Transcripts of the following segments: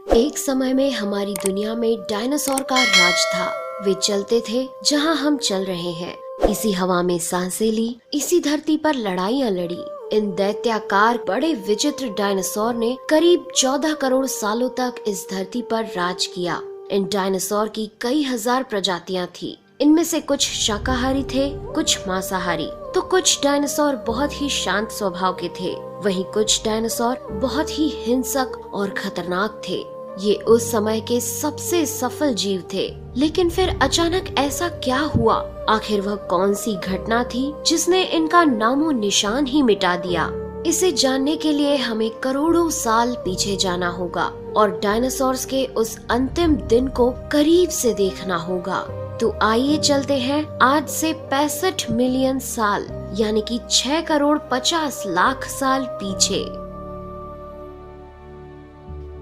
एक समय में हमारी दुनिया में डायनासोर का राज था। वे चलते थे जहां हम चल रहे हैं, इसी हवा में सांसें ली, इसी धरती पर लड़ाइयां लड़ी। इन दैत्याकार बड़े विचित्र डायनासोर ने करीब 14 करोड़ सालों तक इस धरती पर राज किया। इन डायनासोर की कई हजार प्रजातियां थी। इनमें से कुछ शाकाहारी थे, कुछ मांसाहारी, तो कुछ डायनासोर बहुत ही शांत स्वभाव के थे। वहीं कुछ डायनासोर बहुत ही हिंसक और खतरनाक थे। ये उस समय के सबसे सफल जीव थे। लेकिन फिर अचानक ऐसा क्या हुआ? आखिर वह कौन सी घटना थी जिसने इनका नामो निशान ही मिटा दिया? इसे जानने के लिए हमें करोड़ों साल पीछे जाना होगा और डायनासोर्स के उस अंतिम दिन को करीब से देखना होगा। तो आइए चलते हैं आज से 65 मिलियन साल यानी कि 6 करोड़ 50 लाख साल पीछे।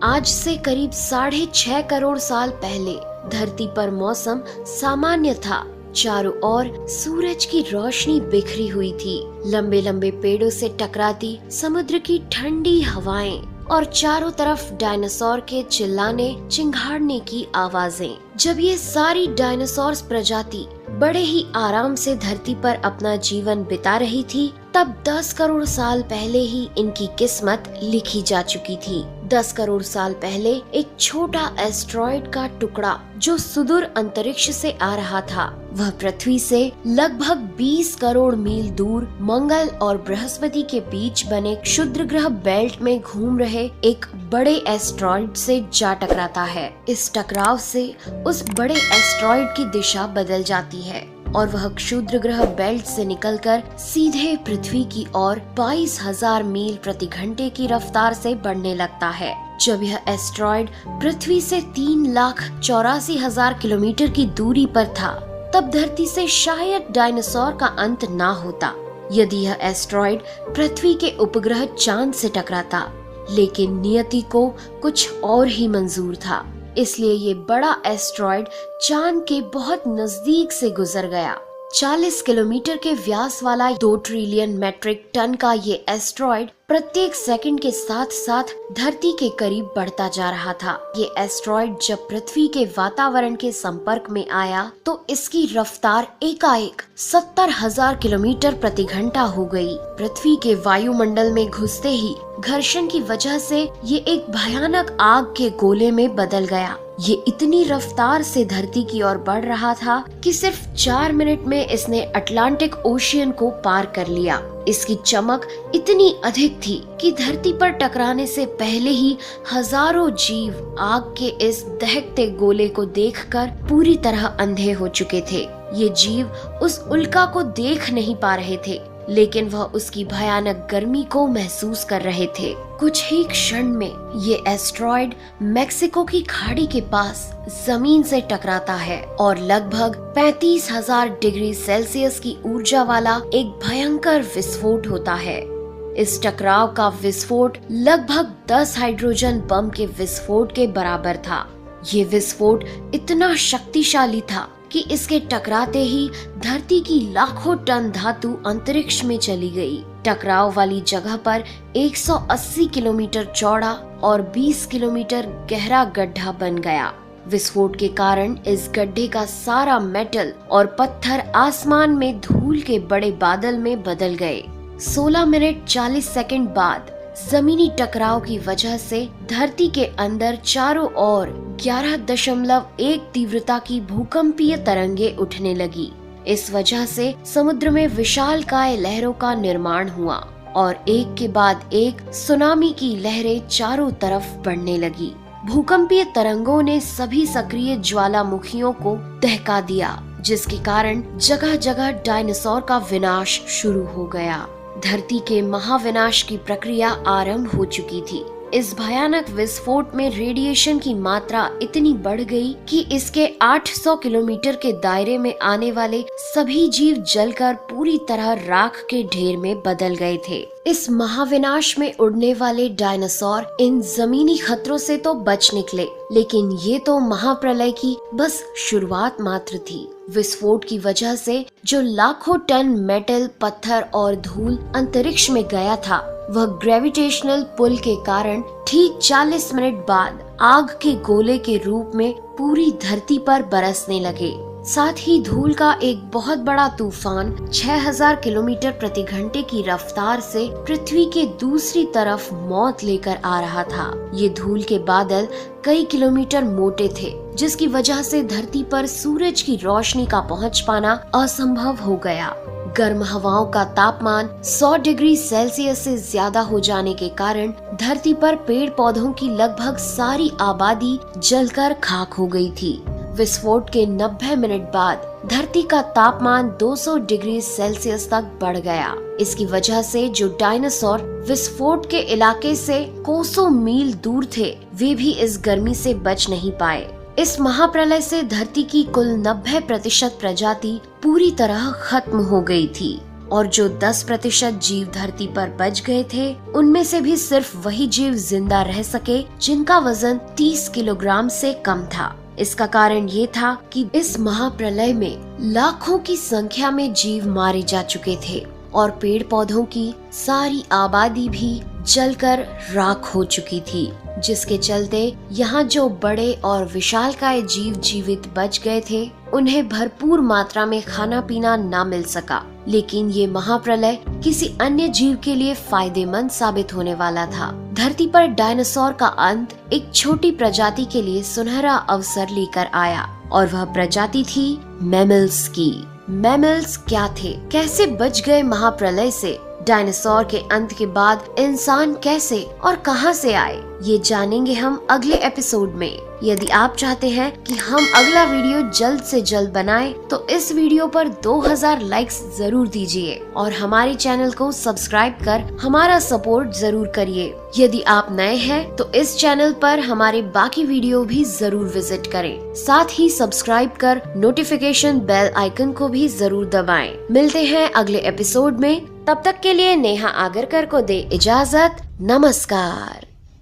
आज से करीब 6.5 करोड़ साल पहले धरती पर मौसम सामान्य था। चारों ओर सूरज की रोशनी बिखरी हुई थी। लंबे लंबे पेड़ों से टकराती समुद्र की ठंडी हवाएं और चारों तरफ डायनासोर के चिल्लाने चिंघाड़ने की आवाजें। जब ये सारी डायनासोर प्रजाति बड़े ही आराम से धरती पर अपना जीवन बिता रही थी, तब 10 करोड़ साल पहले ही इनकी किस्मत लिखी जा चुकी थी। 10 करोड़ साल पहले एक छोटा एस्ट्रॉयड का टुकड़ा जो सुदूर अंतरिक्ष से आ रहा था, वह पृथ्वी से लगभग 20 करोड़ मील दूर मंगल और बृहस्पति के बीच बने क्षुद्र ग्रह बेल्ट में घूम रहे एक बड़े एस्ट्रॉयड से जा टकराता है। इस टकराव से उस बड़े एस्ट्रॉयड की दिशा बदल जाती है और वह क्षुद्र ग्रह बेल्ट से निकलकर सीधे पृथ्वी की ओर 22,000 मील प्रति घंटे की रफ्तार से बढ़ने लगता है। जब यह एस्ट्रॉयड पृथ्वी से 3,84,000 किलोमीटर की दूरी पर था, तब धरती से शायद डायनासोर का अंत ना होता यदि यह एस्ट्रॉयड पृथ्वी के उपग्रह चांद से टकराता। लेकिन नियति को कुछ और ही मंजूर था, इसलिए ये बड़ा एस्ट्रॉयड चांद के बहुत नजदीक से गुजर गया। 40 किलोमीटर के व्यास वाला 2 ट्रिलियन मेट्रिक टन का ये एस्ट्रॉयड प्रत्येक सेकंड के साथ साथ धरती के करीब बढ़ता जा रहा था। ये एस्ट्रॉयड जब पृथ्वी के वातावरण के संपर्क में आया तो इसकी रफ्तार एकाएक 70,000 किलोमीटर प्रति घंटा हो गई। पृथ्वी के वायुमंडल में घुसते ही घर्षण की वजह से ये एक भयानक आग के गोले में बदल गया। ये इतनी रफ्तार से धरती की ओर बढ़ रहा था कि सिर्फ 4 मिनट में इसने अटलांटिक ओशियन को पार कर लिया। इसकी चमक इतनी अधिक थी कि धरती पर टकराने से पहले ही हजारों जीव आग के इस दहकते गोले को देखकर पूरी तरह अंधे हो चुके थे। ये जीव उस उल्का को देख नहीं पा रहे थे, लेकिन वह उसकी भयानक गर्मी को महसूस कर रहे थे। कुछ ही क्षण में ये एस्ट्रॉयड मेक्सिको की खाड़ी के पास जमीन से टकराता है और लगभग 35,000 डिग्री सेल्सियस की ऊर्जा वाला एक भयंकर विस्फोट होता है। इस टकराव का विस्फोट लगभग 10 हाइड्रोजन बम के विस्फोट के बराबर था। ये विस्फोट इतना शक्तिशाली था कि इसके टकराते ही धरती की लाखों टन धातु अंतरिक्ष में चली गई। टकराव वाली जगह पर 180 किलोमीटर चौड़ा और 20 किलोमीटर गहरा गड्ढा बन गया। विस्फोट के कारण इस गड्ढे का सारा मेटल और पत्थर आसमान में धूल के बड़े बादल में बदल गए। 16 मिनट 40 सेकंड बाद जमीनी टकराव की वजह से धरती के अंदर चारों ओर 11.1 तीव्रता की भूकंपीय तरंगे उठने लगी। इस वजह से समुद्र में विशालकाय लहरों का निर्माण हुआ और एक के बाद एक सुनामी की लहरें चारों तरफ बढ़ने लगी। भूकंपीय तरंगों ने सभी सक्रिय ज्वालामुखियों को दहका दिया, जिसके कारण जगह जगह डायनासोर का विनाश शुरू हो गया। धरती के महाविनाश की प्रक्रिया आरंभ हो चुकी थी। इस भयानक विस्फोट में रेडिएशन की मात्रा इतनी बढ़ गई कि इसके 800 किलोमीटर के दायरे में आने वाले सभी जीव जलकर पूरी तरह राख के ढेर में बदल गए थे। इस महाविनाश में उड़ने वाले डायनासोर इन जमीनी खतरों से तो बच निकले, लेकिन ये तो महाप्रलय की बस शुरुआत मात्र थी। विस्फोट की वजह से जो लाखों टन मेटल, पत्थर और धूल अंतरिक्ष में गया था, वह ग्रेविटेशनल पुल के कारण ठीक 40 मिनट बाद आग के गोले के रूप में पूरी धरती पर बरसने लगे। साथ ही धूल का एक बहुत बड़ा तूफान 6000 किलोमीटर प्रति घंटे की रफ्तार से पृथ्वी के दूसरी तरफ मौत लेकर आ रहा था। ये धूल के बादल कई किलोमीटर मोटे थे, जिसकी वजह से धरती पर सूरज की रोशनी का पहुंच पाना असंभव हो गया। गर्म हवाओं का तापमान 100 डिग्री सेल्सियस से ज्यादा हो जाने के कारण धरती पर पेड़ पौधों की लगभग सारी आबादी जलकर खाक हो गई थी। विस्फोट के 90 मिनट बाद धरती का तापमान 200 डिग्री सेल्सियस तक बढ़ गया। इसकी वजह से जो डायनासोर विस्फोट के इलाके से कोसों मील दूर थे, वे भी इस गर्मी से बच नहीं पाए। इस महाप्रलय से धरती की कुल 90% प्रजाति पूरी तरह खत्म हो गई थी और जो 10% जीव धरती पर बच गए थे, उनमें से भी सिर्फ वही जीव जिंदा रह सके जिनका वजन 30 किलोग्राम से कम था। इसका कारण ये था कि इस महाप्रलय में लाखों की संख्या में जीव मारे जा चुके थे और पेड़ पौधों की सारी आबादी भी जलकर राख हो चुकी थी, जिसके चलते यहाँ जो बड़े और विशालकाय जीव जीवित बच गए थे, उन्हें भरपूर मात्रा में खाना पीना ना मिल सका। लेकिन ये महाप्रलय किसी अन्य जीव के लिए फायदेमंद साबित होने वाला था। धरती पर डायनासोर का अंत एक छोटी प्रजाति के लिए सुनहरा अवसर लेकर आया और वह प्रजाति थी मैमल्स की। मैमल्स क्या थे, कैसे बच गए महाप्रलय से? डायनासोर के अंत के बाद इंसान कैसे और कहां से आए, ये जानेंगे हम अगले एपिसोड में। यदि आप चाहते हैं कि हम अगला वीडियो जल्द से जल्द बनाएं, तो इस वीडियो पर 2000 लाइक्स जरूर दीजिए और हमारे चैनल को सब्सक्राइब कर हमारा सपोर्ट जरूर करिए। यदि आप नए हैं तो इस चैनल पर हमारे बाकी वीडियो भी जरूर विजिट करें। साथ ही सब्सक्राइब कर नोटिफिकेशन बेल आइकन को भी जरूर दबाएं। मिलते हैं अगले एपिसोड में, तब तक के लिए नेहा आगरकर को दे इजाजत। नमस्कार।